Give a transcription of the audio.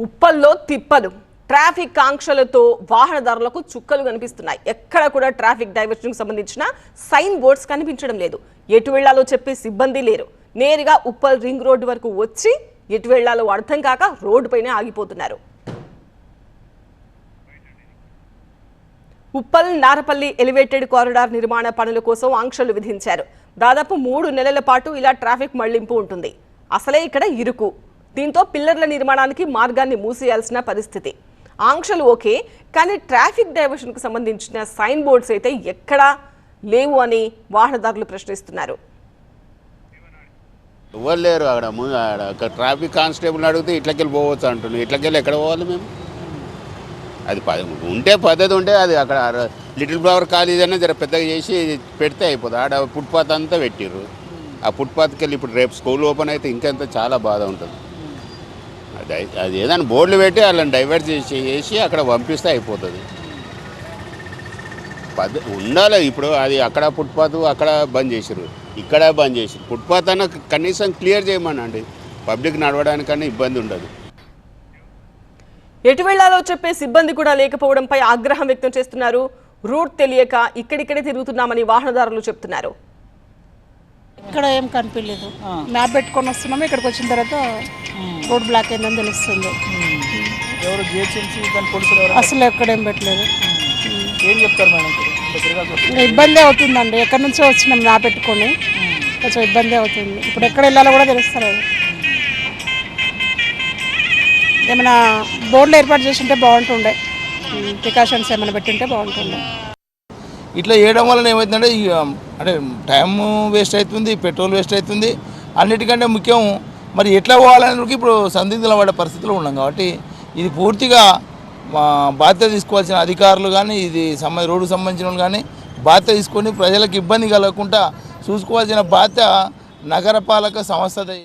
ఉప్పల్లో తిప్పలు ట్రాఫిక్ ఆంక్షలతో వాహనదారులకు చుక్కలు కనిపిస్తున్నాయి. ఎక్కడ కూడా ట్రాఫిక్ డైవర్షన్ కు సంబంధించిన సైన్ బోర్డ్స్ కనిపించడం లేదు. ఎటు వెళ్లాలో చెప్పే సిబ్బంది లేరు. నేరుగా ఉప్పల్ రింగ్ రోడ్ వరకు వచ్చి ఎటు వెళ్లాలో అర్థం కాక రోడ్డుపైనే ఆగిపోతున్నారు. ఉప్పల్ నారపల్లి ఎలివేటెడ్ కారిడార్ నిర్మాణ పనుల కోసం ఆంక్షలు విధించారు. దాదాపు 3 నెలల పాటు ఇలా ట్రాఫిక్ మళ్లింపు ఉంటుంది. అసలే ఇక్కడ ఇరుకు. దీంతో పిల్లర్ల నిర్మాణానికి మార్గాన్ని మూసేయాల్సిన పరిస్థితి. ఆంక్షలు ఓకే, కానీ ట్రాఫిక్ డైవర్షన్ కు సంబంధించిన సైన్ బోర్డ్స్ అయితే ఎక్కడా లేవు అని వాహనదారులు ప్రశ్నిస్తున్నారు. ఎవరు లేరు అక్కడ ట్రాఫిక్ కానిస్టేబుల్ అడిగితే ఇట్లకెళ్ళి పోవచ్చు అంటున్నాను. ఇట్లకెళ్ళి ఎక్కడ పోవాలి మేము? అది ఉంటే పద్ధతి ఉంటే అది అక్కడ లిటిల్ ఫ్లవర్ కాలేజ్ అనేది జర పెద్దగా చేసి పెడితే అయిపోతుంది. ఆడ ఫుట్పాత్ అంతా పెట్టిర్రు. ఆ ఫుట్పాత్కి వెళ్ళి ఇప్పుడు రేపు స్కూల్ ఓపెన్ అయితే ఇంకెంత చాలా బాధ ఉంటుంది. అది ఏదైనా బోర్డులు పెట్టి వాళ్ళని డైవర్ట్ చేసి అక్కడ పంపిస్తే అయిపోతుంది. ఉండాలి. ఇప్పుడు అది అక్కడ ఫుట్పాత్ అక్కడ బంద్ చేసారు, ఇక్కడ బంద్ చేసారు. ఫుట్పాత్ అన్న కనీసం క్లియర్ చేయమనండి, పబ్లిక్ నడవడానికన్నా ఇబ్బంది ఉండదు. ఎటు వెళ్లాలో చెప్పే సిబ్బంది కూడా లేకపోవడంపై ఆగ్రహం వ్యక్తం చేస్తున్నారు. రూట్ తెలియక ఇక్కడిక్కడే తిరుగుతున్నామని వాహనదారులు చెప్తున్నారు. ఇక్కడ ఏం కనిపించలేదు. మ్యాప్ పెట్టుకొని వస్తున్నాము. ఇక్కడికి వచ్చిన తర్వాత రోడ్ బ్లాక్ అయిందని తెలుస్తుంది. అసలు ఎక్కడేం పెట్టలేదు. ఇబ్బంది అవుతుందండి. ఎక్కడి నుంచో వచ్చినాం మ్యాప్ పెట్టుకొని, కొంచెం ఇబ్బంది అవుతుంది. ఇప్పుడు ఎక్కడ వెళ్ళాలో కూడా తెలుస్తలేదు. ఏమైనా బోర్డులు ఏర్పాటు చేసి ఉంటే బాగుంటుండే, ప్రికాషన్స్ ఏమైనా పెట్టింటే బాగుంటుండే. ఇట్లా చేయడం వలన ఏమవుతుందంటే అంటే టైం వేస్ట్ అవుతుంది, పెట్రోల్ వేస్ట్ అవుతుంది. అన్నిటికంటే ముఖ్యం మరి ఎట్లా పోవాలని ఇప్పుడు సందిగ్ధంలో పడే పరిస్థితుల్లో ఉన్నాం. కాబట్టి ఇది పూర్తిగా బాధ్యత తీసుకోవాల్సిన అధికారులు కానీ, ఇది రోడ్డుకు సంబంధించిన వాళ్ళు కానీ బాధ్యత తీసుకొని ప్రజలకు ఇబ్బంది కలగకుండా చూసుకోవాల్సిన బాధ్యత నగరపాలక సంస్థది.